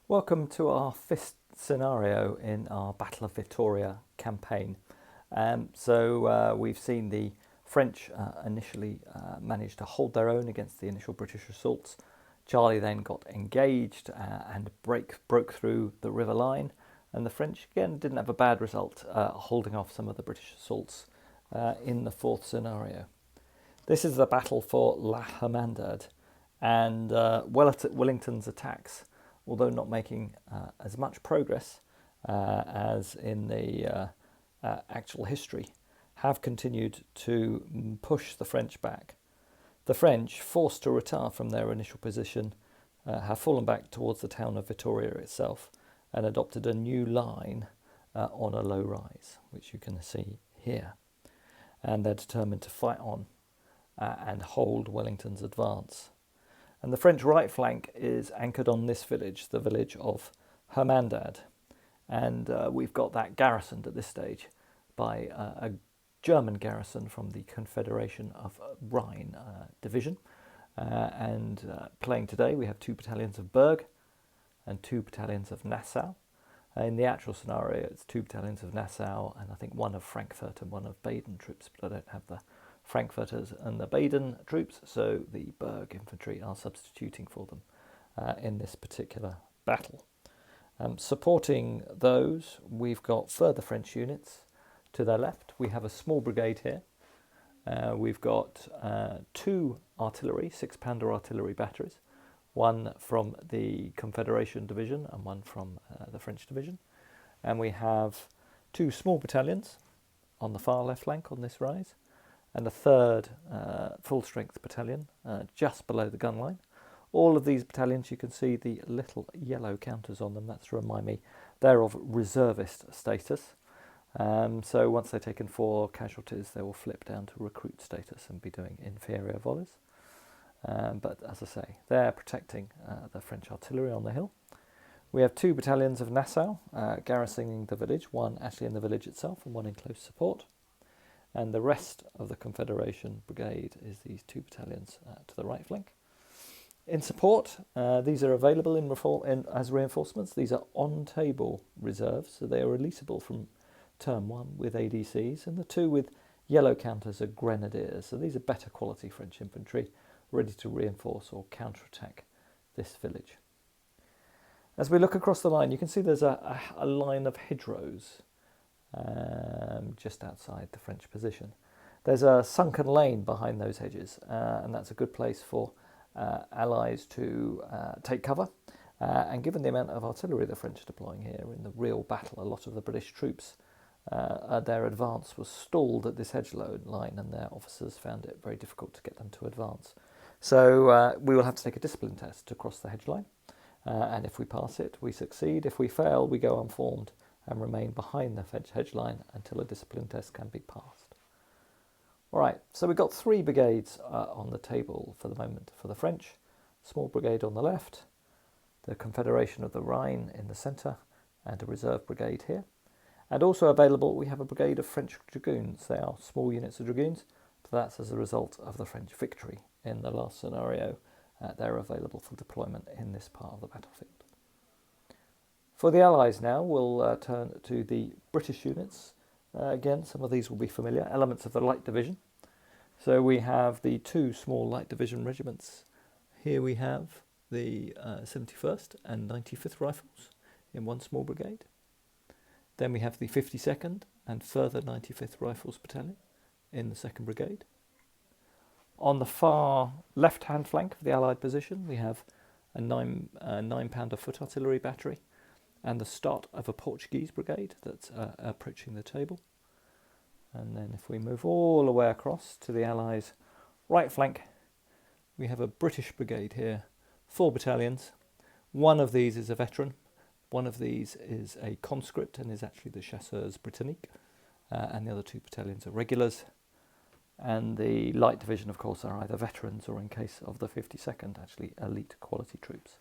Welcome to our fifth scenario in our Battle of Vitoria campaign. We've seen the French initially manage to hold their own against the initial British assaults. Charlie then got engaged and broke through the river line, and the French again didn't have a bad result, holding off some of the British assaults in the fourth scenario. This is the battle for La Hamandard, and Wellington's attacks, although not making as much progress as in the actual history, have continued to push the French back. The French, forced to retire from their initial position, have fallen back towards the town of Vitoria itself and adopted a new line on a low rise, which you can see here. And they're determined to fight on and hold Wellington's advance. And the French right flank is anchored on this village, the village of Hermandad. And we've got that garrisoned at this stage by a German garrison from the Confederation of Rhine division. Playing today, we have 2 battalions of Berg and 2 battalions of Nassau. In the actual scenario, it's 2 battalions of Nassau and I think 1 of Frankfurt and 1 of Baden troops, but I don't have the Frankfurters and the Baden troops, so the Berg infantry are substituting for them in this particular battle. Supporting those, we've got further French units to their left. We have a small brigade here. We've got 2 artillery, 6-pounder artillery batteries, 1 from the Confederation division and 1 from the French division. And we have 2 small battalions on the far left flank on this rise, and a 3rd full-strength battalion just below the gun line. All of these battalions, you can see the little yellow counters on them. That's to remind me they're of reservist status. So once they've taken 4 casualties, they will flip down to recruit status and be doing inferior volleys. But as I say, they're protecting the French artillery on the hill. We have 2 battalions of Nassau garrisoning the village, 1 actually in the village itself and 1 in close support. And the rest of the Confederation brigade is these 2 battalions to the right flank. In support, these are available as reinforcements. These are on-table reserves, so they are releasable from Term 1 with ADCs, and the 2 with yellow counters are grenadiers. So these are better quality French infantry, ready to reinforce or counterattack this village. As we look across the line, you can see there's a line of hedgerows just outside the French position. There's a sunken lane behind those hedges, and that's a good place for Allies to take cover. And given the amount of artillery the French are deploying here in the real battle, a lot of the British troops, their advance was stalled at this hedge line, and their officers found it very difficult to get them to advance. So we will have to take a discipline test to cross the hedge line, and if we pass it, we succeed. If we fail, we go unformed and remain behind the hedge line until a discipline test can be passed. All right, so we've got 3 brigades on the table for the moment for the French. Small brigade on the left, the Confederation of the Rhine in the centre, and a reserve brigade here. And also available, we have a brigade of French dragoons. They are small units of dragoons, but that's as a result of the French victory in the last scenario. They're available for deployment in this part of the battlefield. For the Allies now, we'll turn to the British units. Again, some of these will be familiar, elements of the Light Division. So we have the 2 small Light Division regiments. Here we have the 71st and 95th Rifles in 1 small brigade. Then we have the 52nd and further 95th Rifles Battalion in the 2nd Brigade. On the far left-hand flank of the Allied position, we have a 9-pounder foot artillery battery and the start of a Portuguese brigade that's approaching the table. And then if we move all the way across to the Allies' right flank, we have a British brigade here, 4 battalions. 1 of these is a veteran, 1 of these is a conscript and is actually the Chasseurs Britanniques, and the other 2 battalions are regulars. And the Light Division, of course, are either veterans or, in case of the 52nd, actually elite quality troops.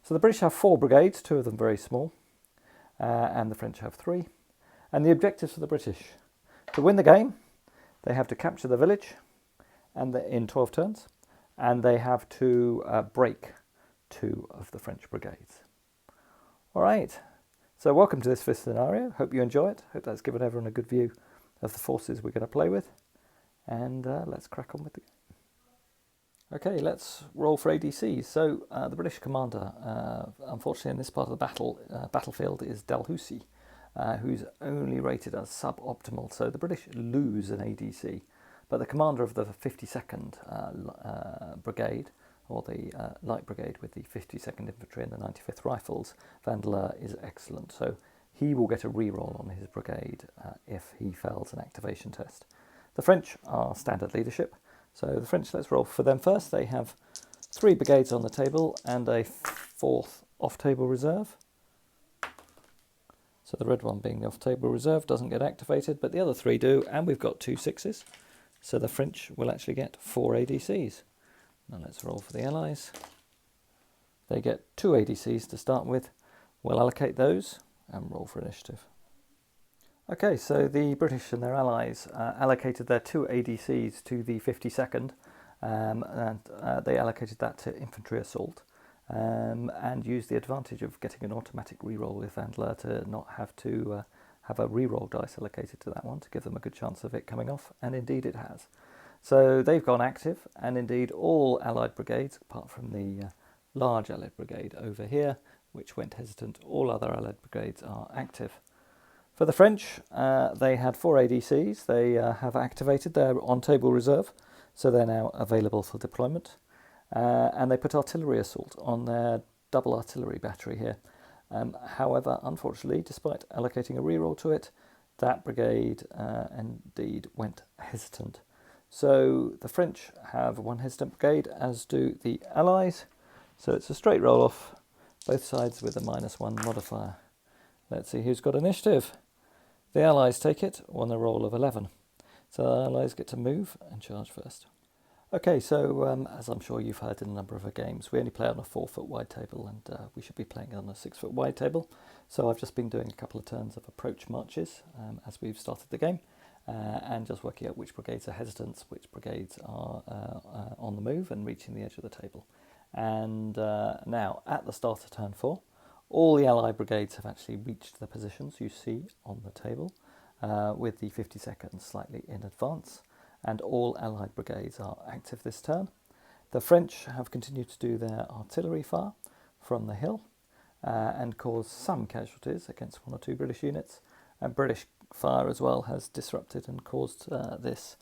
So the British have 4 brigades, 2 of them very small, and the French have 3. And the objectives for the British: to win the game, they have to capture the village and in 12 turns, and they have to break 2 of the French brigades. All right, so welcome to this fifth scenario. Hope you enjoy it. Hope that's given everyone a good view of the forces we're going to play with. And let's crack on with the game. Okay, let's roll for ADCs. So the British commander, unfortunately in this part of the battlefield, is Dalhousie, who's only rated as suboptimal. So the British lose an ADC, but the commander of the 52nd Brigade, or the Light Brigade with the 52nd Infantry and the 95th Rifles, Vandeleur, is excellent. So he will get a reroll on his brigade if he fails an activation test. The French are standard leadership. So the French, let's roll for them first. They have 3 brigades on the table and a 4th off-table reserve. So the red one being the off-table reserve doesn't get activated, but the other 3 do, and we've got 2 6s. So the French will actually get 4 ADCs. Now let's roll for the Allies. They get 2 ADCs to start with. We'll allocate those and roll for initiative. Okay, so the British and their allies allocated their 2 ADCs to the 52nd, and they allocated that to infantry assault, and used the advantage of getting an automatic reroll with Vandeleur to not have to have a reroll dice allocated to that one to give them a good chance of it coming off, and indeed it has. So they've gone active, and indeed all Allied brigades, apart from the large Allied brigade over here, which went hesitant, all other Allied brigades are active. For the French, they had 4 ADCs. They have activated their on-table reserve, so they're now available for deployment. And they put artillery assault on their double artillery battery here. However, unfortunately, despite allocating a reroll to it, that brigade indeed went hesitant. So the French have 1 hesitant brigade, as do the Allies. So it's a straight roll-off, both sides with a -1 modifier. Let's see who's got initiative. The Allies take it on a roll of 11. So the Allies get to move and charge first. Okay, so as I'm sure you've heard in a number of our games, we only play on a 4-foot wide table, and we should be playing on a 6-foot wide table. So I've just been doing a couple of turns of approach marches as we've started the game, and just working out which brigades are hesitant, which brigades are on the move and reaching the edge of the table. And now, at the start of turn 4, all the Allied brigades have actually reached the positions you see on the table, with the 52nd slightly in advance, and all Allied brigades are active this turn. The French have continued to do their artillery fire from the hill and cause some casualties against 1 or 2 British units, and British fire as well has disrupted and caused this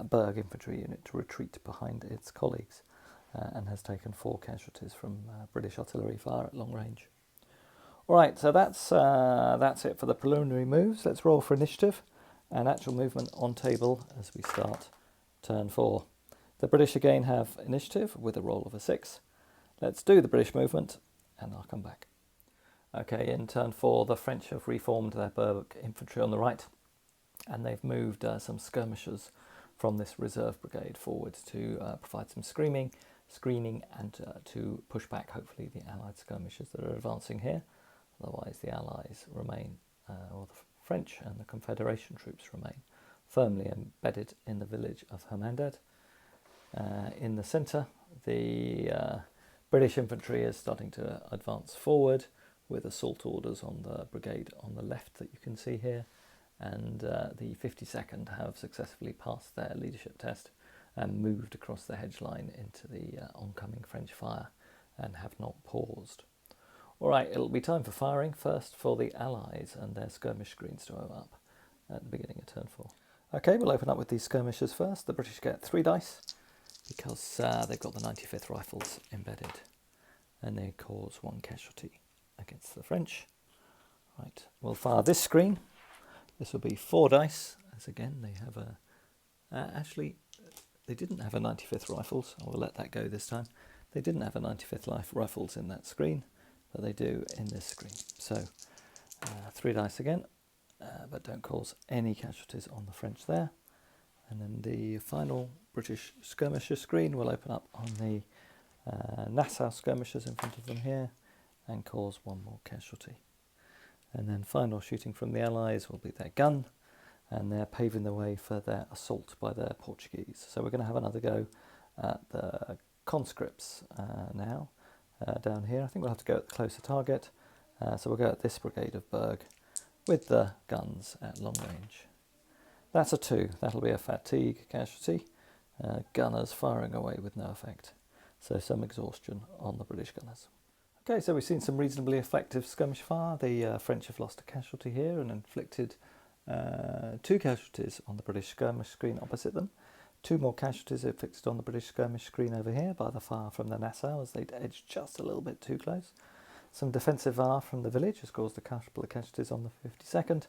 Berg infantry unit to retreat behind its colleagues, and has taken 4 casualties from British artillery fire at long range. Alright, so that's it for the preliminary moves. Let's roll for initiative and actual movement on table as we start turn 4. The British again have initiative with a roll of a 6. Let's do the British movement and I'll come back. Okay, in turn 4 the French have reformed their Berg infantry on the right, and they've moved some skirmishers from this reserve brigade forward to provide some screening and to push back hopefully the Allied skirmishers that are advancing here. Otherwise the Allies remain, or the French and the Confederation troops remain firmly embedded in the village of Hamandard. In the centre, the British infantry is starting to advance forward with assault orders on the brigade on the left that you can see here, and the 52nd have successfully passed their leadership test and moved across the hedge line into the oncoming French fire and have not paused. Alright, it'll be time for firing, first for the Allies and their skirmish screens to go up at the beginning of turn 4. Okay, we'll open up with these skirmishers first. The British get 3 dice because they've got the 95th Rifles embedded, and they cause 1 casualty against the French. Right, we'll fire this screen. This will be 4 dice, as again they have a... actually, they didn't have a 95th Rifles. I will let that go this time. They didn't have a 95th Rifles in that screen, but they do in this screen. So 3 dice again, but don't cause any casualties on the French there. And then the final British skirmisher screen will open up on the Nassau skirmishers in front of them here and cause 1 more casualty. And then final shooting from the Allies will be their gun, and they're paving the way for their assault by the Portuguese. So we're going to have another go at the conscripts now down here. I think we'll have to go at the closer target, So we'll go at this brigade of Berg with the guns at long range. That's a 2. That'll be a fatigue casualty. Gunners firing away with no effect. So some exhaustion on the British gunners. Okay, so we've seen some reasonably effective skirmish fire. The French have lost a casualty here and inflicted 2 casualties on the British skirmish screen opposite them. 2 more casualties inflicted on the British skirmish screen over here by the fire from the Nassau as they'd edged just a little bit too close. Some defensive fire from the village has caused a couple of casualties on the 52nd,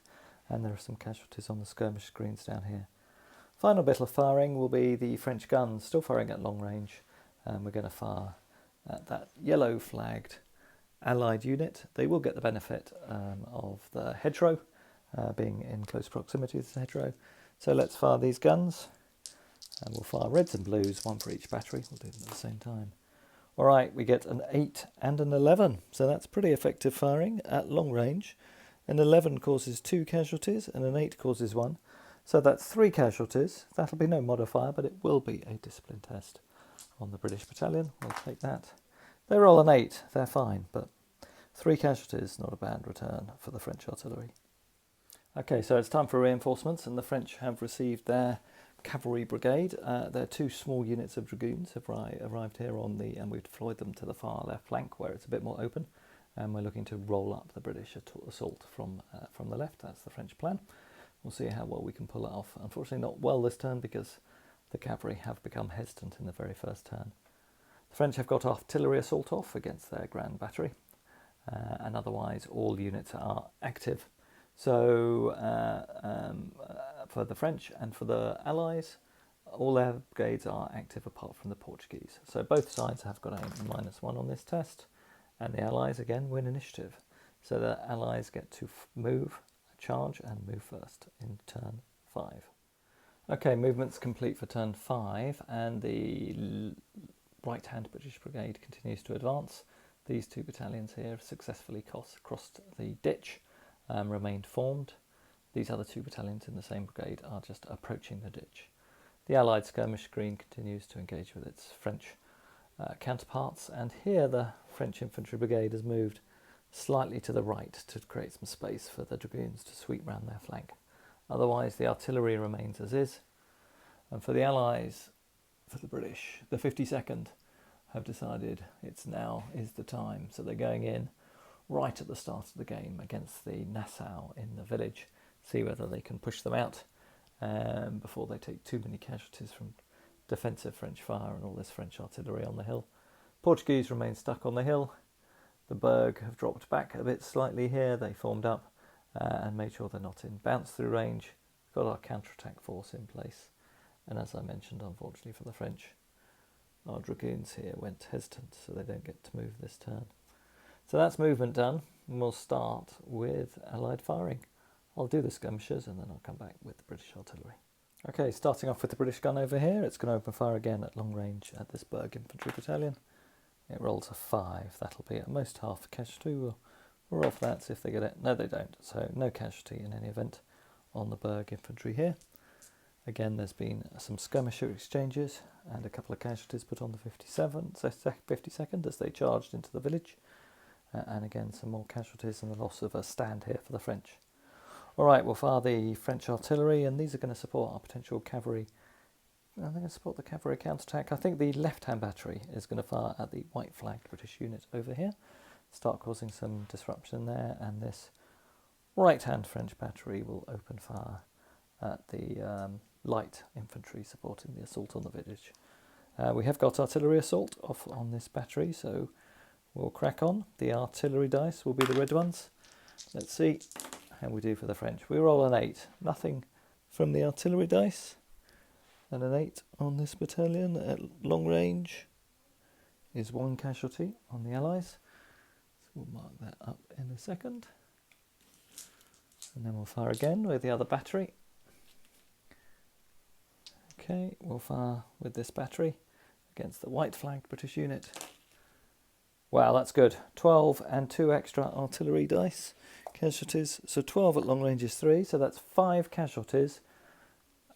and there are some casualties on the skirmish screens down here. Final bit of firing will be the French guns, still firing at long range, and we're going to fire at that yellow flagged Allied unit. They will get the benefit of the hedgerow, being in close proximity to the hedgerow. So let's fire these guns, and we'll fire reds and blues, 1 for each battery. We'll do them at the same time. All right, we get an 8 and an 11, so that's pretty effective firing at long range. An 11 causes 2 casualties and an 8 causes 1. So that's 3 casualties. That'll be no modifier, but it will be a discipline test on the British battalion. We'll take that. They roll an 8, they're fine, but 3 casualties, not a bad return for the French artillery. Okay, so it's time for reinforcements, and the French have received their cavalry brigade. Their 2 small units of dragoons have arrived here and we've deployed them to the far left flank where it's a bit more open, and we're looking to roll up the British assault from the left. That's the French plan. We'll see how well we can pull it off. Unfortunately not well this turn because the cavalry have become hesitant in the very first turn. The French have got artillery assault off against their Grand Battery, and otherwise all units are active. So for the French and for the Allies, all their brigades are active apart from the Portuguese. So both sides have got a -1 on this test, and the Allies again win initiative. So the Allies get to move, charge and move first in turn 5. Okay, movement's complete for turn 5, and the right-hand British Brigade continues to advance. These 2 battalions here have successfully crossed the ditch, remained formed. These other 2 battalions in the same brigade are just approaching the ditch. The Allied skirmish screen continues to engage with its French counterparts, and here the French infantry brigade has moved slightly to the right to create some space for the dragoons to sweep round their flank. Otherwise the artillery remains as is, and for the Allies, for the British, the 52nd have decided it's now is the time, so they're going in right at the start of the game against the Nassau in the village, see whether they can push them out before they take too many casualties from defensive French fire and all this French artillery on the hill. Portuguese remain stuck on the hill. The Berg have dropped back a bit slightly here. They formed up and made sure they're not in bounce through range. We've got our counterattack force in place, and as I mentioned, unfortunately for the French, our dragoons here went hesitant, so they don't get to move this turn. So that's movement done, and we'll start with Allied firing. I'll do the skirmishers and then I'll come back with the British artillery. Okay, starting off with the British gun over here, it's going to open fire again at long range at this Berg infantry battalion. It rolls a 5, that'll be at most half casualty. We'll roll for that, see if they get it. No, they don't, so no casualty in any event on the Berg infantry here. Again, there's been some skirmisher exchanges and a couple of casualties put on the 52nd as they charged into the village. And again, some more casualties and the loss of a stand here for the French. All right, we'll fire the French artillery, and these are going to support our potential cavalry. They're going to support the cavalry counterattack. I think the left-hand battery is going to fire at the white-flagged British unit over here, start causing some disruption there, and this right-hand French battery will open fire at the light infantry supporting the assault on the village. We have got artillery assault off on this battery, so we'll crack on. The artillery dice will be the red ones. Let's see how we do for the French. We roll an 8. Nothing from the artillery dice. And an 8 on this battalion at long range is 1 casualty on the Allies. So we'll mark that up in a second. And then we'll fire again with the other battery. Okay, we'll fire with this battery against the white-flagged British unit. Wow, that's good. 12 and 2 extra artillery dice casualties. So 12 at long range is 3, so that's 5 casualties.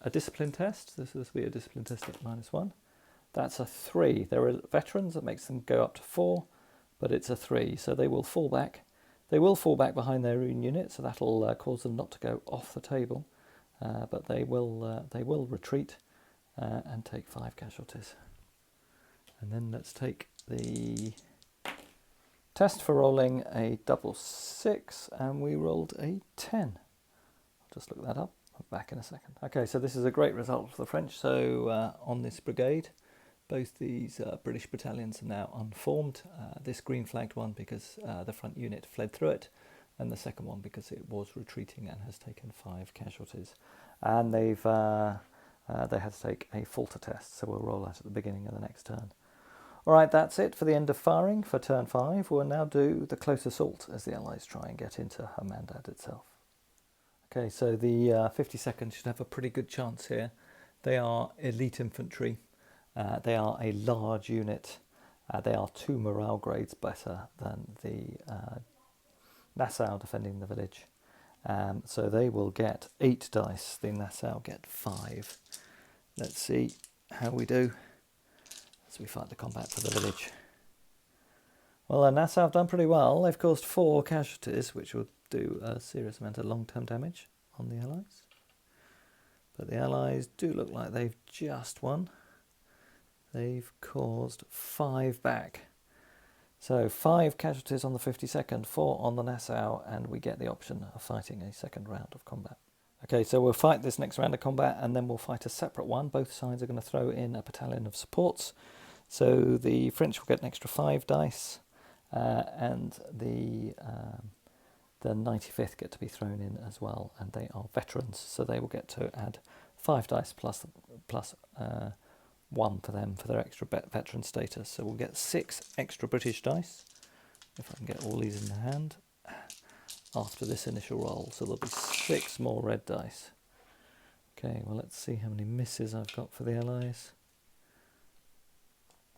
A discipline test. This will be a discipline test at -1. That's a 3. There are veterans that makes them go up to 4, but it's a 3, so they will fall back They will fall back behind their own unit, so that'll cause them not to go off the table, but they will retreat and take 5 casualties. And then let's take the test for rolling a double 6, and we rolled a 10. I'll just look that up. I'll be back in a second. Okay, so this is a great result for the French. So on this brigade, both these British battalions are now unformed. This green flagged one because the front unit fled through it, and the second one because it was retreating and has taken 5 casualties. And they had to take a falter test, so we'll roll that at the beginning of the next turn. Alright, that's it for the end of firing for turn 5. We'll now do the close assault as the Allies try and get into Hamandard itself. Okay, so the 52nd should have a pretty good chance here. They are elite infantry. They are a large unit. They are 2 morale grades better than the Nassau defending the village. So they will get 8 dice. The Nassau get 5. Let's see how we do as we fight the combat for the village. Well, the Nassau have done pretty well. They've caused 4 casualties, which will do a serious amount of long-term damage on the Allies. But the Allies do look like they've just won. They've caused 5 back. So 5 casualties on the 52nd, 4 on the Nassau, and we get the option of fighting a second round of combat. Okay, so we'll fight this next round of combat, and then we'll fight a separate one. Both sides are going to throw in a battalion of supports. So the French will get an extra 5 dice, and the 95th get to be thrown in as well, and they are veterans, so they will get to add 5 dice plus 1 for them for their extra veteran status. So we'll get 6 extra British dice, if I can get all these in the hand, after this initial roll. So there'll be 6 more red dice. Okay, well, let's see how many misses I've got for the Allies.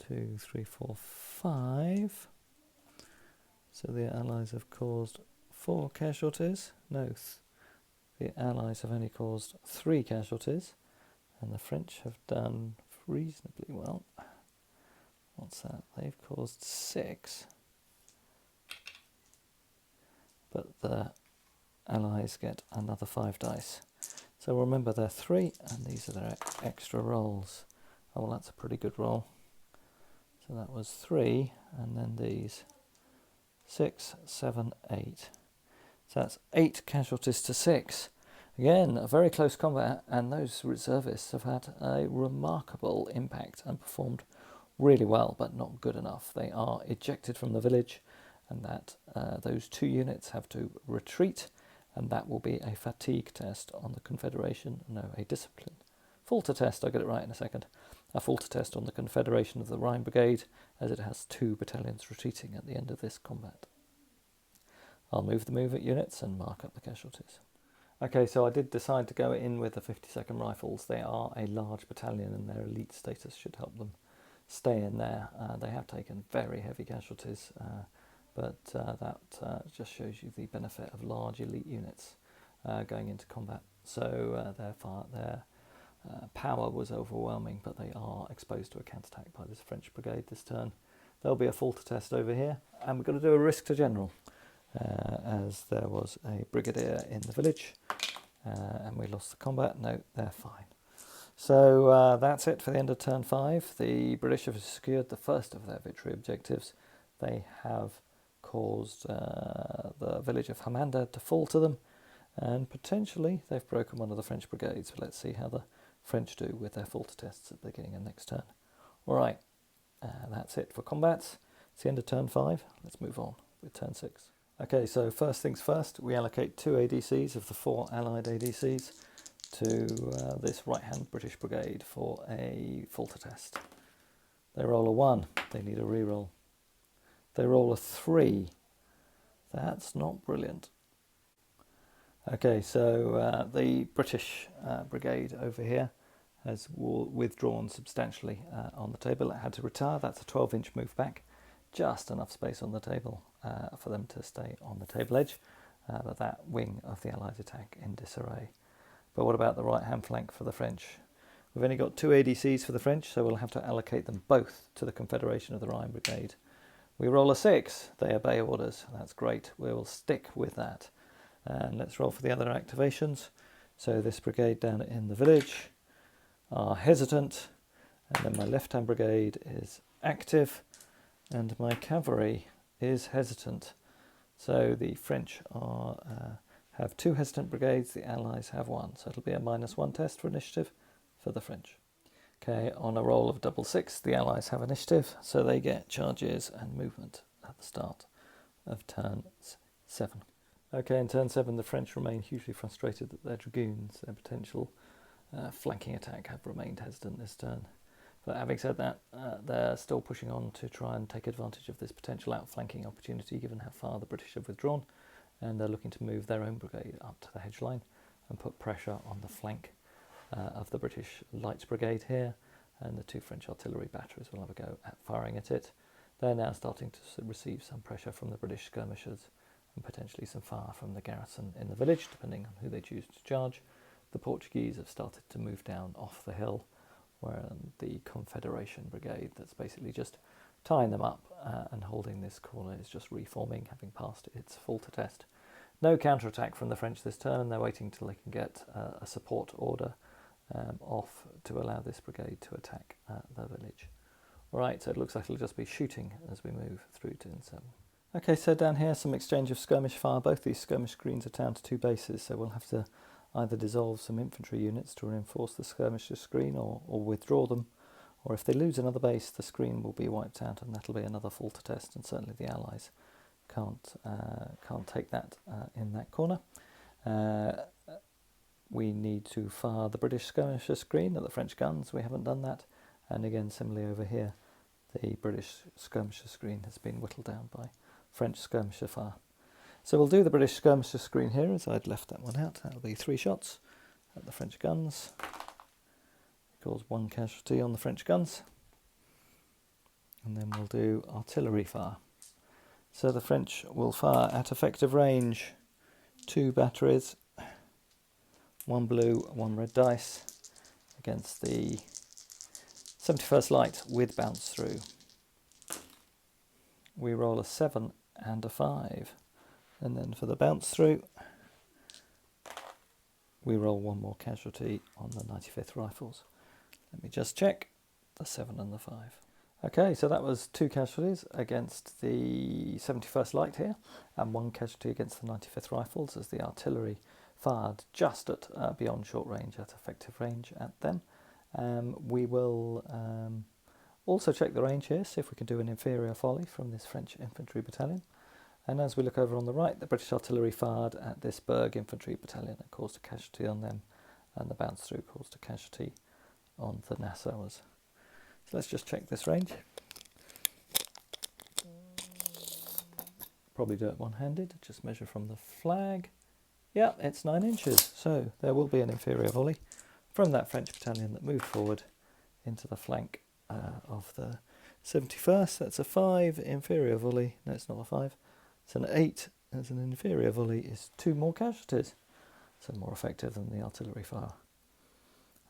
2, 3, 4, 5. So the Allies have caused 4 casualties. No, the Allies have only caused 3 casualties, and the French have done reasonably well. What's that? They've caused 6, but the Allies get another 5 dice. So remember, they're 3, and these are their extra rolls. Oh, well, that's a pretty good roll. So that was 3, and then these 6, 7, 8. So that's 8 casualties to 6. Again, a very close combat, and those reservists have had a remarkable impact and performed really well, but not good enough. They are ejected from the village, and that those 2 units have to retreat, and that will be a fatigue test on the Confederation. No, a discipline. Falter test, I'll get it right in a second. A falter test on the Confederation of the Rhine Brigade, as it has 2 battalions retreating at the end of this combat. I'll move the movement units and mark up the casualties. Okay, so I did decide to go in with the 52nd Rifles. They are a large battalion, and their elite status should help them stay in there. They have taken very heavy casualties, but that just shows you the benefit of large elite units going into combat. So their power was overwhelming, but they are exposed to a counterattack by this French brigade this turn. There'll be a falter test over here, and we're going to do a risk to general, as there was a brigadier in the village, and we lost the combat. No, they're fine. So that's it for the end of turn 5. The British have secured the first of their victory objectives. They have caused the village of Hamandard to fall to them, and potentially they've broken one of the French brigades. But let's see how the French do with their falter tests at the beginning of next turn. Alright, that's it for combats. It's the end of turn 5. Let's move on with turn 6. Okay, so first things first, we allocate 2 ADCs of the 4 Allied ADCs to this right-hand British brigade for a falter test. They roll a 1, they need a reroll. They roll a 3, that's not brilliant. Okay, so the British brigade over here has withdrawn substantially on the table. It had to retire. That's a 12-inch move back, just enough space on the table for them to stay on the table edge, but that wing of the Allied attack in disarray. But what about the right-hand flank for the French? We've only got 2 ADCs for the French, so we'll have to allocate them both to the Confederation of the Rhine Brigade. We roll a 6. They obey orders. That's great. We will stick with that. And let's roll for the other activations. So this brigade down in the village are hesitant, and then my left-hand brigade is active, and my cavalry is hesitant. So the French have 2 hesitant brigades, the Allies have 1. So it'll be a -1 test for initiative for the French. Okay, on a roll of double 6, the Allies have initiative, so they get charges and movement at the start of turn 7. Okay, in turn 7, the French remain hugely frustrated that their dragoons, their potential flanking attack, have remained hesitant this turn. But having said that, they're still pushing on to try and take advantage of this potential outflanking opportunity, given how far the British have withdrawn, and they're looking to move their own brigade up to the hedge line and put pressure on the flank of the British Light Brigade here, and the 2 French artillery batteries will have a go at firing at it. They're now starting to receive some pressure from the British skirmishers and potentially some fire from the garrison in the village, depending on who they choose to charge. The Portuguese have started to move down off the hill, where the Confederation Brigade, that's basically just tying them up and holding this corner, is just reforming, having passed its Falter test. No counterattack from the French this turn, and they're waiting till they can get a support order off to allow this brigade to attack the village. Right, so it looks like it'll just be shooting as we move through turn 7. Okay, so down here, some exchange of skirmish fire. Both these skirmish screens are down to 2 bases, so we'll have to either dissolve some infantry units to reinforce the skirmisher screen or withdraw them, or if they lose another base, the screen will be wiped out, and that'll be another Falter test, and certainly the Allies can't take that in that corner. We need to fire the British skirmisher screen at the French guns. We haven't done that, and again, similarly over here, the British skirmisher screen has been whittled down by French skirmisher fire. So we'll do the British skirmisher screen here, as I'd left that one out. That'll be 3 shots at the French guns. Cause 1 casualty on the French guns. And then we'll do artillery fire. So the French will fire at effective range 2 batteries, 1 blue, 1 red dice, against the 71st Light with bounce through. We roll a 7 and a 5. And then for the bounce through, we roll 1 more casualty on the 95th Rifles. Let me just check the 7 and the 5. Okay, so that was 2 casualties against the 71st Light here, and 1 casualty against the 95th Rifles as the artillery fired just at beyond short range, at effective range at them. We will also check the range here, see if we can do an inferior volley from this French infantry battalion. And as we look over on the right, the British artillery fired at this Berg infantry battalion and caused a casualty on them, and the bounce through caused a casualty on the Nassauers. So let's just check this range. Probably do it one-handed, just measure from the flag. Yeah, it's 9 inches, so there will be an inferior volley from that French battalion that moved forward into the flank of the 71st. That's a 5 inferior volley. No, it's not a 5. It's an 8 as an inferior volley is 2 more casualties. So more effective than the artillery fire.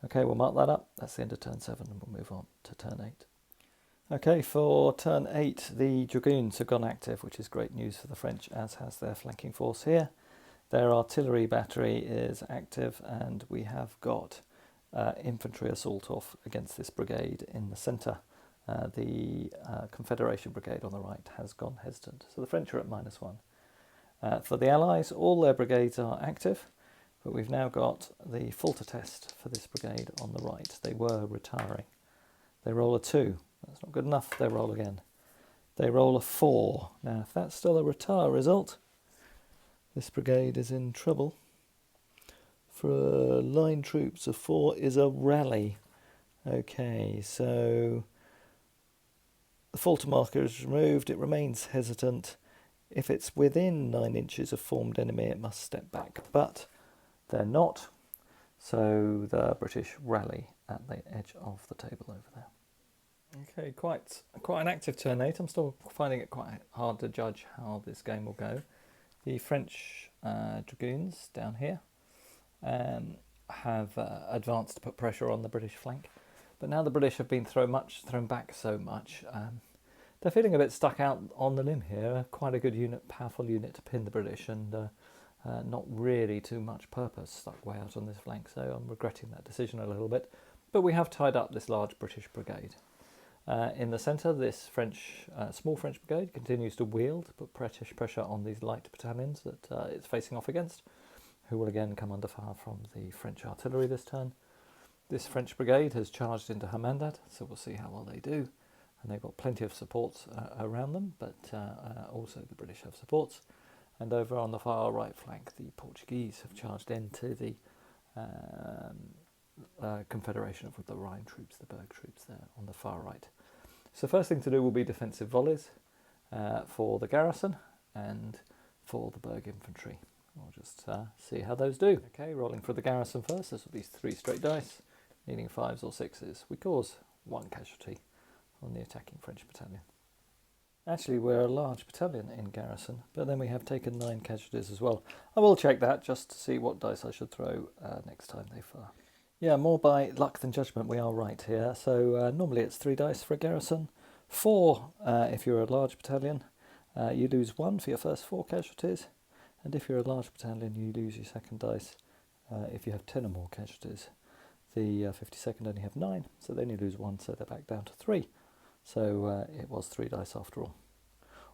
Okay, we'll mark that up. That's the end of turn 7, and we'll move on to turn 8. Okay, for turn 8, the Dragoons have gone active, which is great news for the French, as has their flanking force here. Their artillery battery is active, and we have got infantry assault off against this brigade in the centre. The Confederation Brigade on the right has gone hesitant, so the French are at -1. For the Allies, all their brigades are active, but we've now got the Falter test for this brigade on the right. They were retiring. They roll a 2. That's not good enough. They roll again. They roll a 4. Now, if that's still a retire result, this brigade is in trouble. For line troops, a 4 is a rally. Okay, so the Falter marker is removed. It remains hesitant. If it's within 9 inches of formed enemy, it must step back. But they're not, so the British rally at the edge of the table over there. Okay, quite an active turn 8. I'm still finding it quite hard to judge how this game will go. The French Dragoons down here have advanced to put pressure on the British flank, but now the British have been thrown back so much, they're feeling a bit stuck out on the limb here. Quite a good unit, powerful unit to pin the British, and not really too much purpose stuck way out on this flank, so I'm regretting that decision a little bit. But we have tied up this large British brigade. In the centre, this small French brigade continues to wield, put British pressure on these light battalions that it's facing off against, who will again come under fire from the French artillery this turn. This French brigade has charged into Hamandard, so we'll see how well they do. And they've got plenty of supports around them, but also the British have supports. And over on the far right flank, the Portuguese have charged into the Confederation of the Rhine troops, the Berg troops there on the far right. So first thing to do will be defensive volleys for the garrison and for the Berg infantry. We'll just see how those do. Okay, rolling for the garrison first. This will be 3 straight dice, needing 5s or 6s. We cause 1 casualty on the attacking French battalion. Actually, we're a large battalion in garrison, but then we have taken 9 casualties as well. I will check that just to see what dice I should throw next time they fire. Yeah, more by luck than judgment, we are right here. So normally it's 3 dice for a garrison, 4 if you're a large battalion. You lose 1 for your first 4 casualties, and if you're a large battalion you lose your second dice if you have 10 or more casualties. The 52nd only have 9, so then you lose 1, so they're back down to 3. So it was 3 dice after all.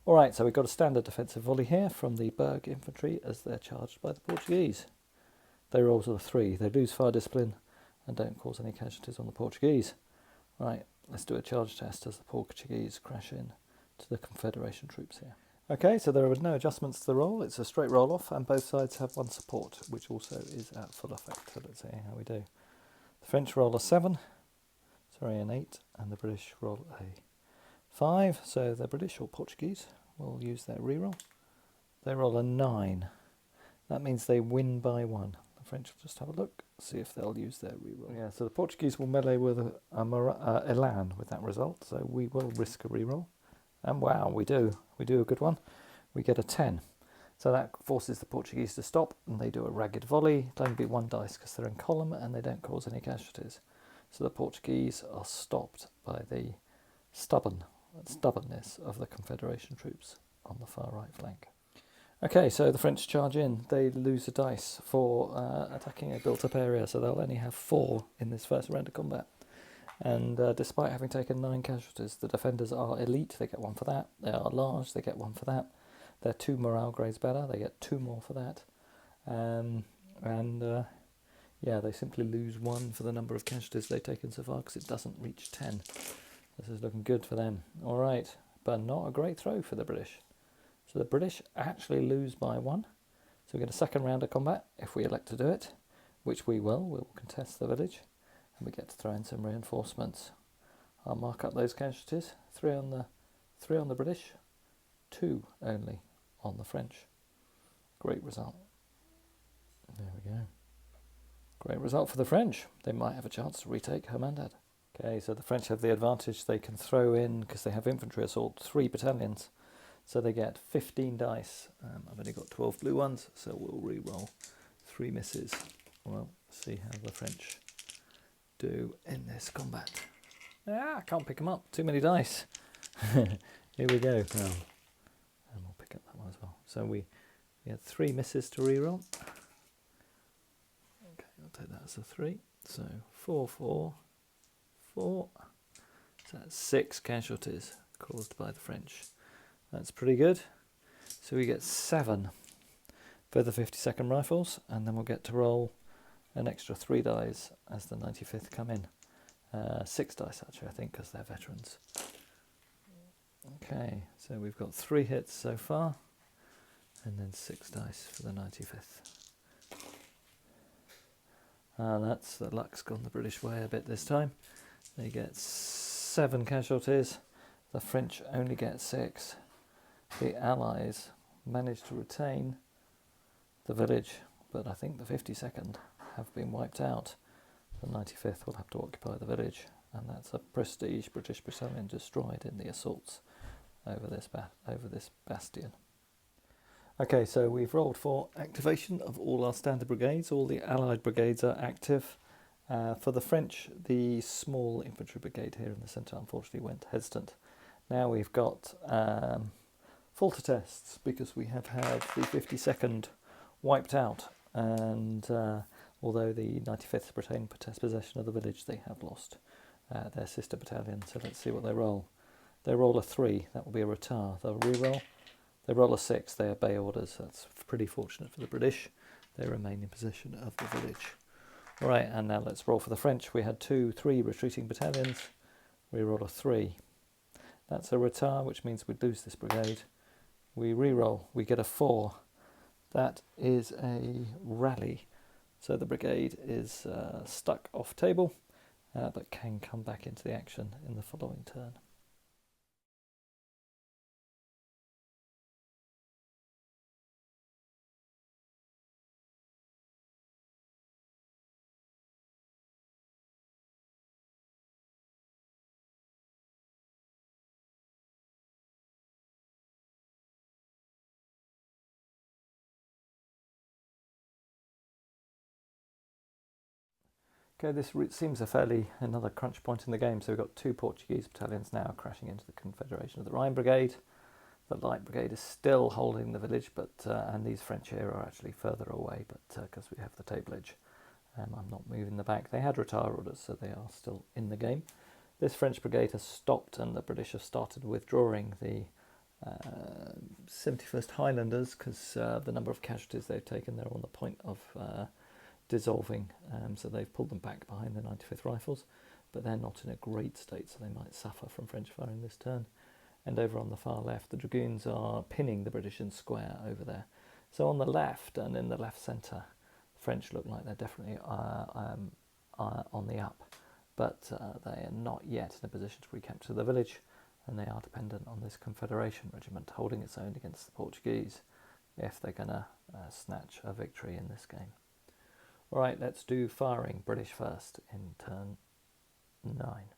Alright, so we've got a standard defensive volley here from the Berg infantry as they're charged by the Portuguese. They roll to the 3, they lose fire discipline and don't cause any casualties on the Portuguese. Right, let's do a charge test as the Portuguese crash in to the Confederation troops here. Okay, so there are no adjustments to the roll, it's a straight roll off and both sides have 1 support, which also is at full effect. So let's see how we do. The French roll an 8, and the British roll a 5, so the British or Portuguese will use their reroll. They roll a 9, that means they win by 1. The French will just have a look, see if they'll use their reroll. Yeah, so the Portuguese will melee with Elan with that result, so we will risk a reroll. And wow, we do a good one. We get a 10. So that forces the Portuguese to stop, and they do a ragged volley. It'll only be 1 dice because they're in column and they don't cause any casualties. So the Portuguese are stopped by the stubbornness of the Confederation troops on the far right flank. Okay, so the French charge in. They lose a dice for attacking a built-up area, so they'll only have 4 in this first round of combat. And despite having taken 9 casualties, the defenders are elite, they get 1 for that. They are large, they get 1 for that. They're 2 morale grades better, they get 2 more for that. Yeah, they simply lose 1 for the number of casualties they've taken so far because it doesn't reach 10. This is looking good for them. Alright, but not a great throw for the British. So the British actually lose by 1. So we get a second round of combat if we elect to do it, which we will. We'll contest the village and we get to throw in some reinforcements. I'll mark up those casualties. 3 on the British, 2 only on the French. Great result. There we go. Great result for the French. They might have a chance to retake Hermandad. Okay, so the French have the advantage. They can throw in, because they have infantry assault, 3 battalions. So they get 15 dice. I've only got 12 blue ones, so we'll re-roll 3 misses. Well, see how the French do in this combat. I can't pick them up. Too many dice. Here we go. Oh. And we'll pick up that one as well. So we had 3 misses to re-roll. Okay, I'll take that as a 3. So 4, 4, 4. So that's 6 casualties caused by the French. That's pretty good. So we get 7 for the 52nd Rifles, and then we'll get to roll an extra 3 dice as the 95th come in. 6 dice actually, I think, because they're veterans. Okay, so we've got 3 hits so far, and then 6 dice for the 95th. That's the luck's gone the British way a bit this time. They get 7 casualties. The French only get 6. The Allies manage to retain the village, but I think the 52nd have been wiped out. The 95th will have to occupy the village, and that's a prestige British battalion destroyed in the assaults over this bastion. Okay, so we've rolled for activation of all our standard brigades. All the Allied brigades are active. For the French, the small infantry brigade here in the centre unfortunately went hesitant. Now we've got falter tests because we have had the 52nd wiped out, and although the 95th retain possession of the village, they have lost their sister battalion. So let's see what they roll. They roll a 3, that will be a retard. They'll re-roll. They roll a 6, they obey orders. That's pretty fortunate for the British. They remain in possession of the village. Right, and now let's roll for the French. We had 2, 3 retreating battalions. We roll a 3. That's a retard, which means we'd lose this brigade. We re-roll, we get a 4. That is a rally. So the brigade is stuck off table, but can come back into the action in the following turn. Okay, this seems another crunch point in the game. So we've got 2 Portuguese battalions now crashing into the Confederation of the Rhine Brigade. The Light Brigade is still holding the village, but and these French here are actually further away, but because we have the table edge, I'm not moving the back. They had retire orders, so they are still in the game. This French brigade has stopped, and the British have started withdrawing the 71st Highlanders because the number of casualties they've taken, they're on the point of dissolving, so they've pulled them back behind the 95th Rifles, but they're not in a great state, so they might suffer from French fire in this turn. And over on the far left, the Dragoons are pinning the British in square over there. So on the left and in the left centre, the French look like they're definitely on the up, but they are not yet in a position to recapture the village, and they are dependent on this Confederation regiment holding its own against the Portuguese if they're going to snatch a victory in this game. All right, let's do firing. British first in turn 9.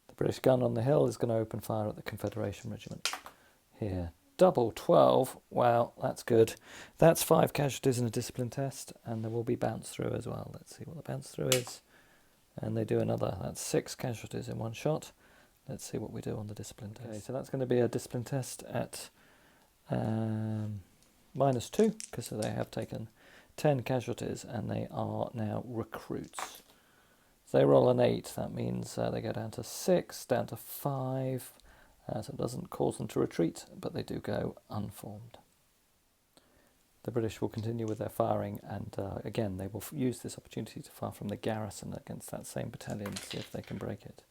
The British gun on the hill is going to open fire at the Confederation regiment here. Double 12. Wow, that's good. That's 5 casualties in a discipline test, and there will be bounce through as well. Let's see what the bounce through is. And they do another. That's 6 casualties in one shot. Let's see what we do on the discipline test. Okay, so that's going to be a discipline test at -2, because they have taken 10 casualties, and they are now recruits. So they roll an 8, that means they go down to 6, down to 5, so it doesn't cause them to retreat, but they do go unformed. The British will continue with their firing, and again they will use this opportunity to fire from the garrison against that same battalion, see if they can break it.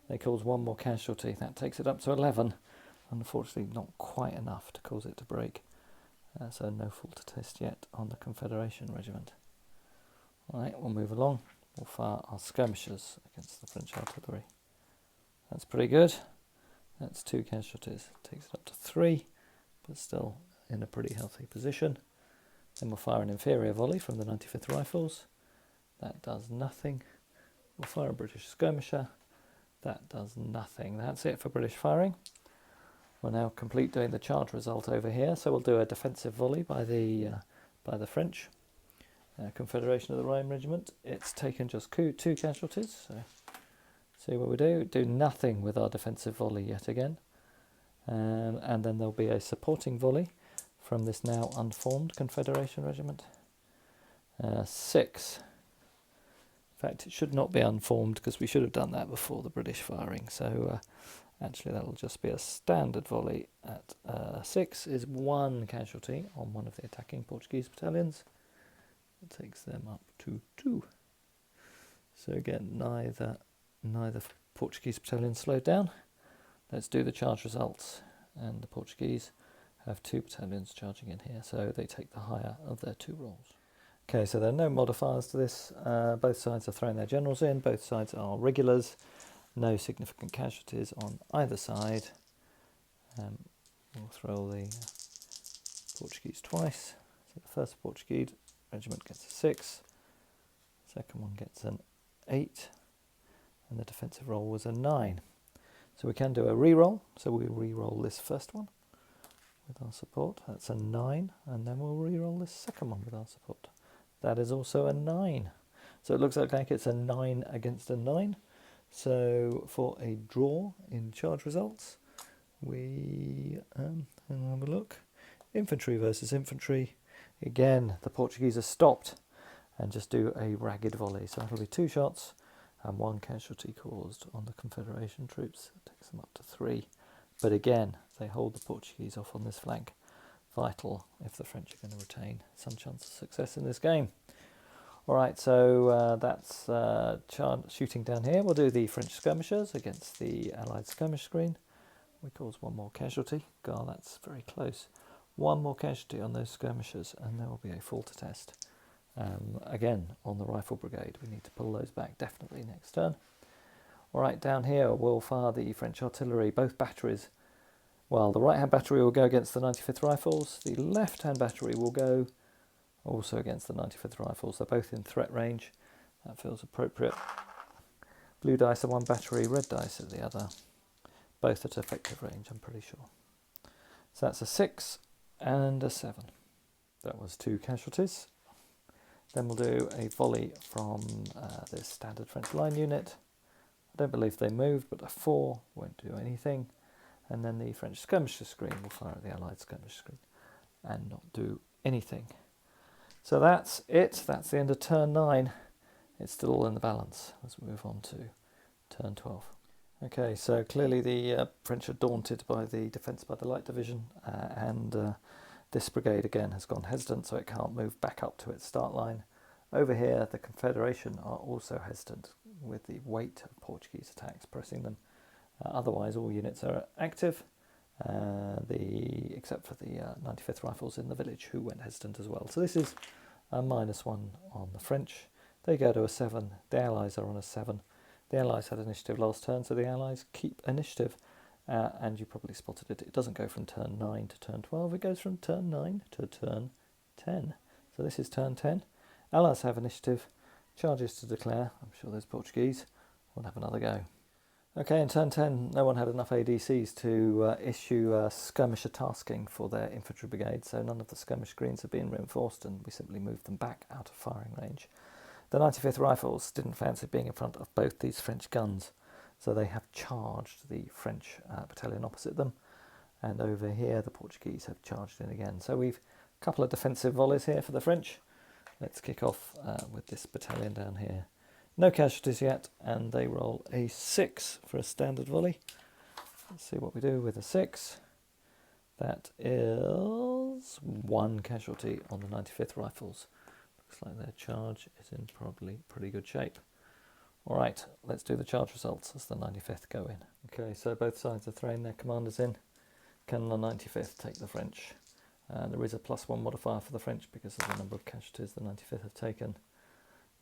They cause 1 more casualty, that takes it up to 11, unfortunately not quite enough to cause it to break. So no falter test yet on the Confederation regiment. Alright, we'll move along. We'll fire our skirmishers against the French artillery. That's pretty good. That's 2 casualties. Takes it up to 3, but still in a pretty healthy position. Then we'll fire an inferior volley from the 95th Rifles. That does nothing. We'll fire a British skirmisher. That does nothing. That's it for British firing. We'll now complete doing the charge result over here. So we'll do a defensive volley by the French Confederation of the Rhine Regiment. It's taken just 2 casualties. So see what we do. Do nothing with our defensive volley yet again. And then there'll be a supporting volley from this now unformed Confederation Regiment. 6. In fact, it should not be unformed because we should have done that before the British firing. So actually that'll just be a standard volley at 6 is 1 casualty on one of the attacking Portuguese battalions. It takes them up to 2. So again, neither Portuguese battalion slowed down. Let's do the charge results. And the Portuguese have 2 battalions charging in here, so they take the higher of their 2 rolls. Okay, so there are no modifiers to this. Both sides are throwing their generals in. Both sides are regulars. No significant casualties on either side. We'll throw the Portuguese twice. So the first Portuguese regiment gets a 6. Second one gets an 8. And the defensive roll was a 9. So we can do a re-roll. So we'll re-roll this first one with our support. That's a 9. And then we'll re-roll this second one with our support. That is also a 9. So it looks like it's a 9 against a 9. So for a draw in charge results, we have a look. Infantry versus infantry. Again, the Portuguese are stopped and just do a ragged volley. So that'll be 2 shots and 1 casualty caused on the Confederation troops. It takes them up to 3. But again, they hold the Portuguese off on this flank. Vital if the French are going to retain some chance of success in this game. All right, so that's shooting down here. We'll do the French skirmishers against the Allied skirmish screen. We cause 1 more casualty. God, that's very close. 1 more casualty on those skirmishers, and there will be a falter test. Again, on the rifle brigade, we need to pull those back definitely next turn. All right, down here we'll fire the French artillery, both batteries. Well, the right-hand battery will go against the 95th Rifles. The left-hand battery will go also against the 95th Rifles. They're both in threat range. That feels appropriate. Blue dice are 1 battery, red dice are the other. Both at effective range, I'm pretty sure. So that's a 6 and a 7. That was 2 casualties. Then we'll do a volley from this standard French line unit. I don't believe they moved, but a 4 won't do anything. And then the French skirmisher screen will fire at the Allied skirmisher screen and not do anything. So that's it. That's the end of turn 9. It's still all in the balance. Let's move on to turn 12. Okay, so clearly the French are daunted by the defence by the Light Division, and this brigade again has gone hesitant, so it can't move back up to its start line. Over here, the Confederation are also hesitant with the weight of Portuguese attacks pressing them. Otherwise, all units are active, except for the 95th Rifles in the village, who went hesitant as well. So this is a -1 on the French. They go to a 7. The Allies are on a 7. The Allies had initiative last turn, so the Allies keep initiative. And you probably spotted it. It doesn't go from turn 9 to turn 12. It goes from turn 9 to turn 10. So this is turn 10. Allies have initiative. Charges to declare. I'm sure those Portuguese will have another go. Okay, in turn 10, no one had enough ADCs to issue skirmisher tasking for their infantry brigade, so none of the skirmish screens have been reinforced, and we simply moved them back out of firing range. The 95th Rifles didn't fancy being in front of both these French guns, so they have charged the French battalion opposite them, and over here the Portuguese have charged in again. So we've a couple of defensive volleys here for the French. Let's kick off with this battalion down here. No casualties yet, and they roll a 6 for a standard volley. Let's see what we do with a 6. That is 1 casualty on the 95th Rifles. Looks like their charge is in probably pretty good shape. All right, let's do the charge results as the 95th go in. Okay, so both sides are throwing their commanders in. Can the 95th take the French? There is a +1 modifier for the French because of the number of casualties the 95th have taken.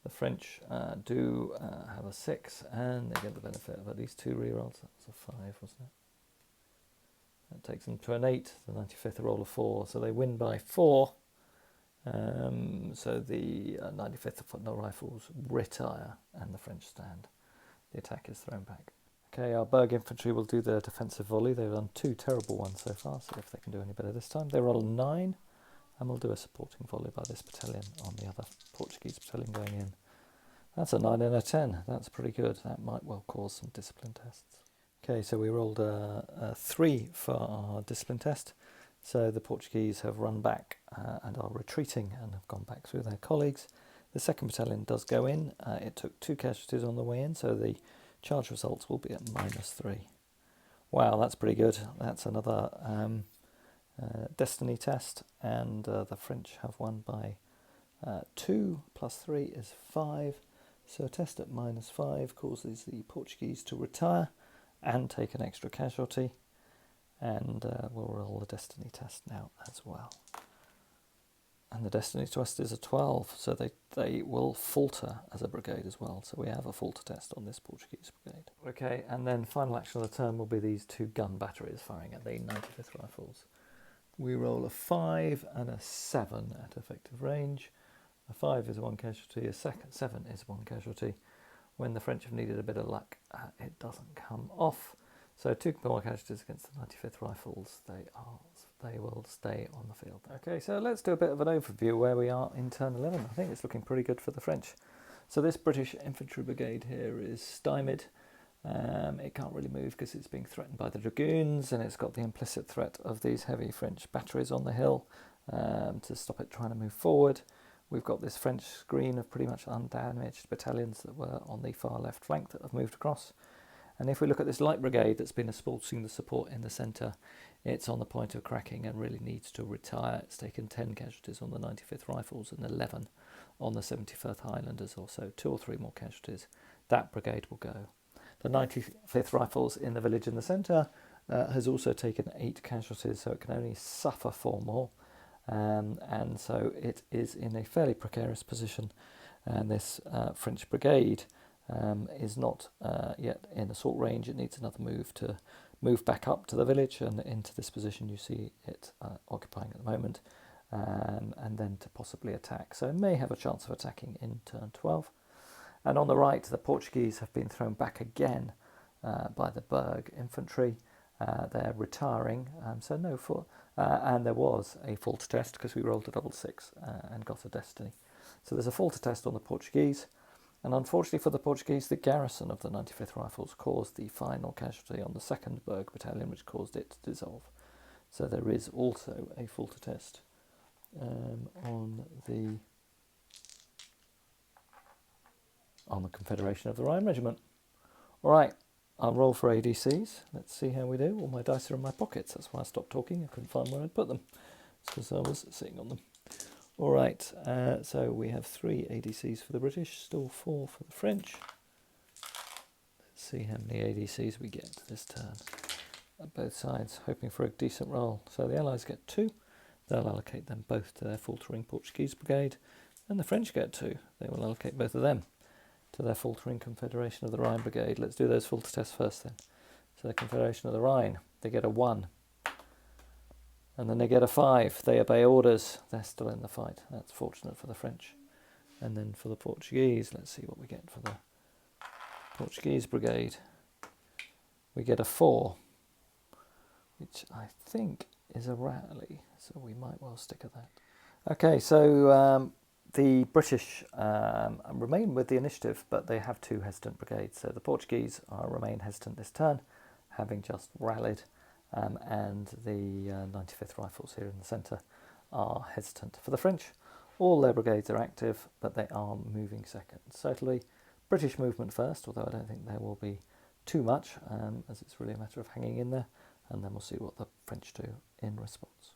The French do have a 6, and they get the benefit of at least 2 rerolls. That was a 5, wasn't it? That takes them to an 8. The 95th roll a 4, so they win by 4. So the 95th Footnote Rifles retire, and the French stand. The attack is thrown back. Okay, our Berg infantry will do their defensive volley. They've done 2 terrible ones so far, so if they can do any better this time. They roll a 9. And we'll do a supporting volley by this battalion on the other Portuguese battalion going in. That's a 9 and a 10. That's pretty good. That might well cause some discipline tests. Okay, so we rolled a 3 for our discipline test. So the Portuguese have run back and are retreating and have gone back through their colleagues. The 2nd battalion does go in. It took 2 casualties on the way in, so the charge results will be at -3. Wow, that's pretty good. That's another destiny test, and the French have won by 2 + 3 is 5, so a test at -5 causes the Portuguese to retire and take an extra casualty, and we'll roll the destiny test now as well. And the destiny test is a 12, so they will falter as a brigade as well, so we have a falter test on this Portuguese brigade. Okay, and then final action of the turn will be these 2 gun batteries firing at the 95th Rifles. We roll a 5 and a 7 at effective range. A 5 is 1 casualty, a 7 is 1 casualty. When the French have needed a bit of luck, it doesn't come off. So 2 more casualties against the 95th Rifles. They will stay on the field. Okay, so let's do a bit of an overview where we are in turn 11. I think it's looking pretty good for the French. So this British infantry brigade here is stymied. It can't really move because it's being threatened by the dragoons, and it's got the implicit threat of these heavy French batteries on the hill to stop it trying to move forward. We've got this French screen of pretty much undamaged battalions that were on the far left flank that have moved across. And if we look at this light brigade that's been escorting the support in the centre, it's on the point of cracking and really needs to retire. It's taken 10 casualties on the 95th Rifles and 11 on the 71st Highlanders, or so 2 or 3 more casualties. That brigade will go. The 95th Rifles in the village in the centre has also taken 8 casualties, so it can only suffer 4 more. And so it is in a fairly precarious position. And this French brigade is not yet in assault range. It needs another move to move back up to the village and into this position you see it occupying at the moment, and then to possibly attack. So it may have a chance of attacking in turn 12. And on the right, the Portuguese have been thrown back again by the Berg infantry. They're retiring, so no full, and there was a full to test because we rolled a double 6 and got a destiny. So there's a full to test on the Portuguese. And unfortunately for the Portuguese, the garrison of the 95th Rifles caused the final casualty on the 2nd Berg Battalion, which caused it to dissolve. So there is also a full to test on the Confederation of the Rhine Regiment. All right, I'll roll for ADCs. Let's see how we do. All my dice are in my pockets. That's why I stopped talking. I couldn't find where I'd put them. It's because I was sitting on them. All right, so we have 3 ADCs for the British, still 4 for the French. Let's see how many ADCs we get this turn. Both sides hoping for a decent roll. So the Allies get 2. They'll allocate them both to their faltering Portuguese brigade. And the French get 2. They will allocate both of them to their faltering Confederation of the Rhine brigade. Let's do those full to test first then. So the Confederation of the Rhine, they get a 1. And then they get a 5. They obey orders. They're still in the fight. That's fortunate for the French. And then for the Portuguese, let's see what we get for the Portuguese brigade. We get a 4, which I think is a rally. So we might well stick at that. Okay, so the British remain with the initiative, but they have 2 hesitant brigades. So the Portuguese remain hesitant this turn, having just rallied. And the 95th Rifles here in the centre are hesitant. For the French, all their brigades are active, but they are moving second. Certainly, British movement first, although I don't think there will be too much, as it's really a matter of hanging in there, and then we'll see what the French do in response.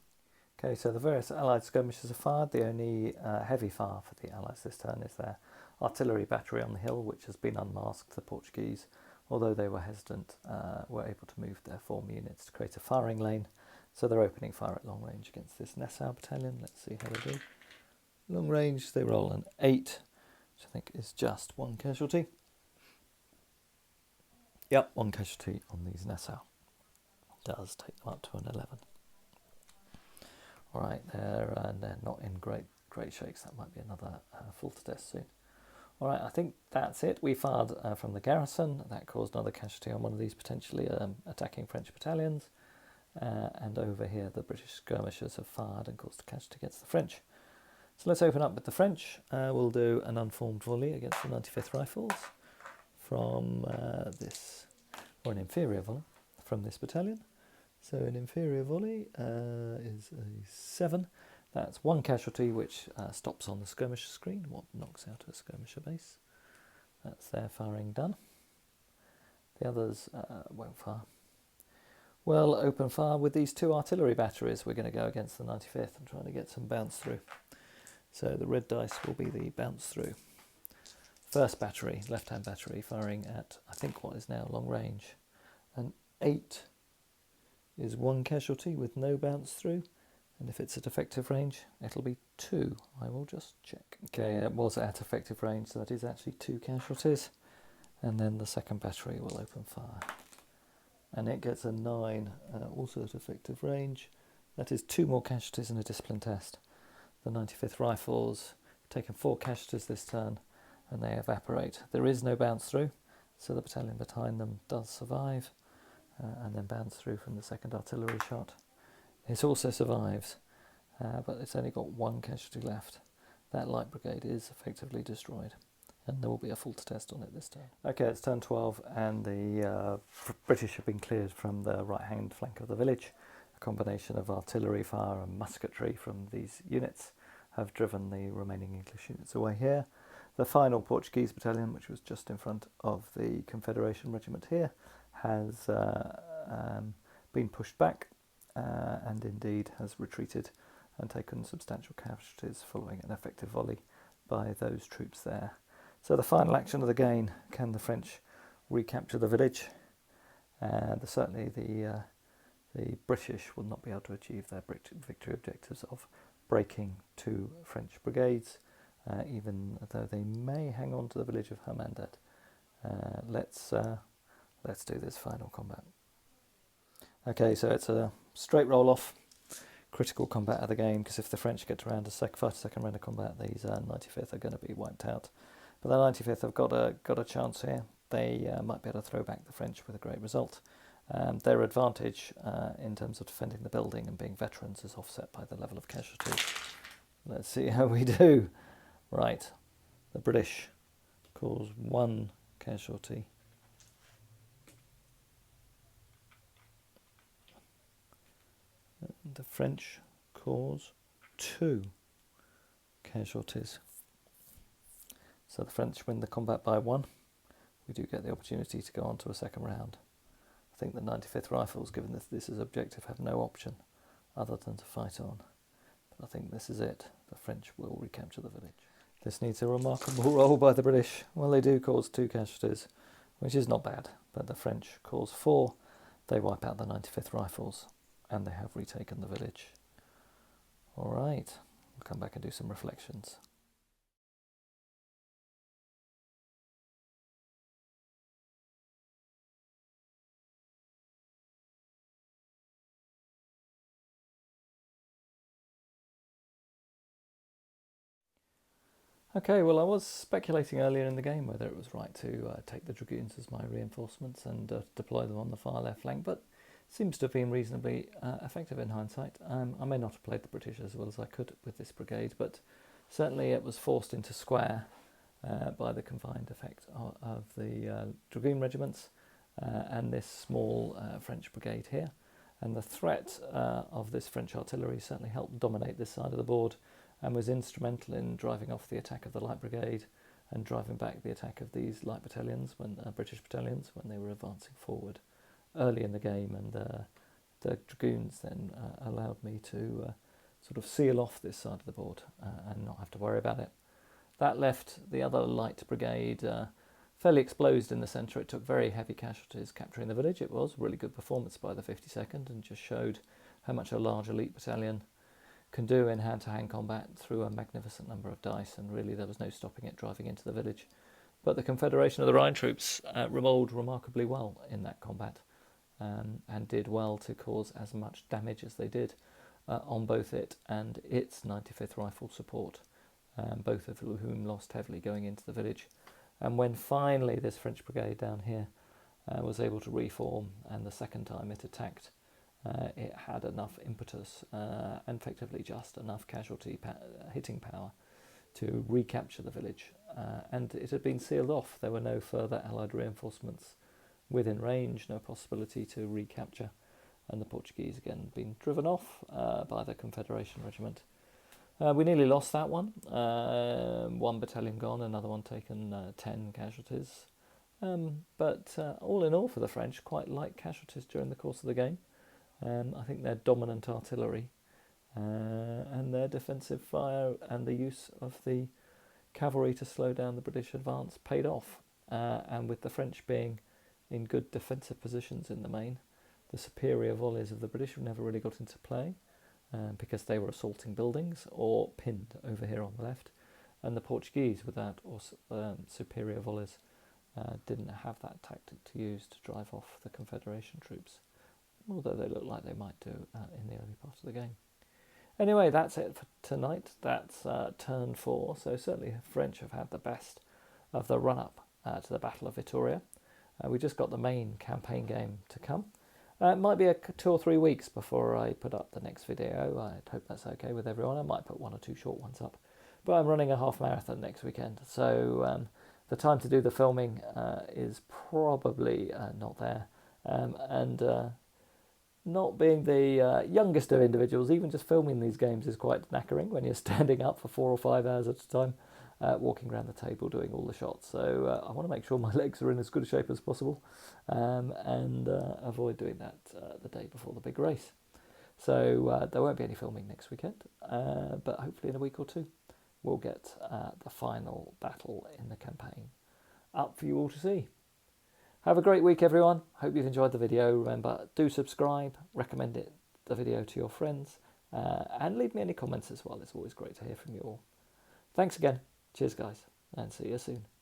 Okay, so the various Allied skirmishers are fired. The only heavy fire for the Allies this turn is their artillery battery on the hill, which has been unmasked. The Portuguese, although they were hesitant, were able to move their 4 units to create a firing lane. So they're opening fire at long range against this Nassau battalion. Let's see how they do. Long range, they roll an 8, which I think is just 1 casualty. Yep, 1 casualty on these Nassau. Does take them up to an 11. All right, they're not in great shakes. That might be another full to test soon. All right, I think that's it. We fired from the garrison. That caused another casualty on one of these potentially attacking French battalions. And over here, the British skirmishers have fired and caused a casualty against the French. So let's open up with the French. We'll do an unformed volley against the 95th Rifles from this, or an inferior volley from this battalion. So an inferior volley is a 7. That's 1 casualty, which stops on the skirmisher screen, what knocks out a skirmisher base. That's their firing done. The others won't fire. Well, open fire with these 2 artillery batteries. We're going to go against the 95th and trying to get some bounce through. So the red dice will be the bounce through. First battery, left-hand battery, firing at, I think, what is now long range. An 8 is 1 casualty with no bounce through. And if it's at effective range, it'll be 2. I will just check. Okay, it was at effective range, so that is actually 2 casualties. And then the second battery will open fire. And it gets a 9, also at effective range. That is 2 more casualties in a discipline test. The 95th Rifles have taken 4 casualties this turn, and they evaporate. There is no bounce through, so the battalion behind them does survive, and then bounce through from the second artillery shot. It also survives, but it's only got 1 casualty left. That light brigade is effectively destroyed. and there will be a full test on it this turn. Okay, it's turn 12, and the British have been cleared from the right-hand flank of the village. A combination of artillery fire and musketry from these units have driven the remaining English units away here. The final Portuguese battalion, which was just in front of the Confederation regiment here, has been pushed back and indeed has retreated and taken substantial casualties following an effective volley by those troops there. So the final action of the game, can the French recapture the village? Certainly the British will not be able to achieve their victory objectives of breaking 2 French brigades, even though they may hang on to the village of Hamandard. Let's do this final combat. Okay, so it's a straight roll off, critical combat of the game, because if the French get around to fight a second round of combat, these 95th are going to be wiped out. But the 95th have got a chance here. They might be able to throw back the French with a great result. Their advantage in terms of defending the building and being veterans is offset by the level of casualties. Let's see how we do. Right, the British cause 1 casualty. The French cause 2 casualties. So the French win the combat by 1. We do get the opportunity to go on to a second round. I think the 95th Rifles, given this is objective, have no option other than to fight on. But I think this is it. The French will recapture the village. This needs a remarkable roll by the British. Well, they do cause 2 casualties, which is not bad. But the French cause 4. They wipe out the 95th Rifles, and they have retaken the village. All right, we'll come back and do some reflections. Okay, well, I was speculating earlier in the game whether it was right to take the Dragoons as my reinforcements and deploy them on the far left flank, but seems to have been reasonably effective in hindsight. I may not have played the British as well as I could with this brigade, but certainly it was forced into square by the combined effect of the Dragoon regiments and this small French brigade here. And the threat of this French artillery certainly helped dominate this side of the board and was instrumental in driving off the attack of the Light Brigade and driving back the attack of these light battalions, British battalions, when they were advancing forward early in the game. And the Dragoons then allowed me to sort of seal off this side of the board and not have to worry about it. That left the other Light Brigade fairly exposed in the centre. It took very heavy casualties capturing the village. It was a really good performance by the 52nd and just showed how much a large elite battalion can do in hand-to-hand combat through a magnificent number of dice, and really there was no stopping it driving into the village. But the Confederation of the Rhine troops rolled remarkably well in that combat and did well to cause as much damage as they did on both it and its 95th Rifle support, both of whom lost heavily going into the village. And when finally this French brigade down here was able to reform, and the second time it attacked, it had enough impetus and effectively just enough casualty hitting power to recapture the village. And it had been sealed off. There were no further Allied reinforcements within range, no possibility to recapture. And the Portuguese again been driven off by the Confederation regiment. We nearly lost that one. 1 battalion gone, another one taken 10 casualties. But all in all for the French, quite light casualties during the course of the game. I think their dominant artillery and their defensive fire and the use of the cavalry to slow down the British advance paid off. And with the French being in good defensive positions in the main, the superior volleys of the British never really got into play because they were assaulting buildings or pinned over here on the left. And the Portuguese, without superior volleys, didn't have that tactic to use to drive off the Confederation troops, although they look like they might do in the early part of the game. Anyway, that's it for tonight. That's turn 4. So certainly the French have had the best of the run-up to the Battle of Vitoria. We just got the main campaign game to come. It might be 2 or 3 weeks before I put up the next video. I hope that's okay with everyone. I might put 1 or 2 short ones up. But I'm running a half marathon next weekend, so the time to do the filming is probably not there. And not being the youngest of individuals, even just filming these games is quite knackering when you're standing up for 4 or 5 hours at a time, walking around the table doing all the shots. So I want to make sure my legs are in as good a shape as possible, and avoid doing that the day before the big race. So there won't be any filming next weekend, but hopefully in a week or two we'll get the final battle in the campaign up for you all to see. Have a great week, everyone. Hope you've enjoyed the video. Remember, do subscribe, recommend the video to your friends, and leave me any comments as well. It's always great to hear from you all. Thanks again. Cheers, guys, and see you soon.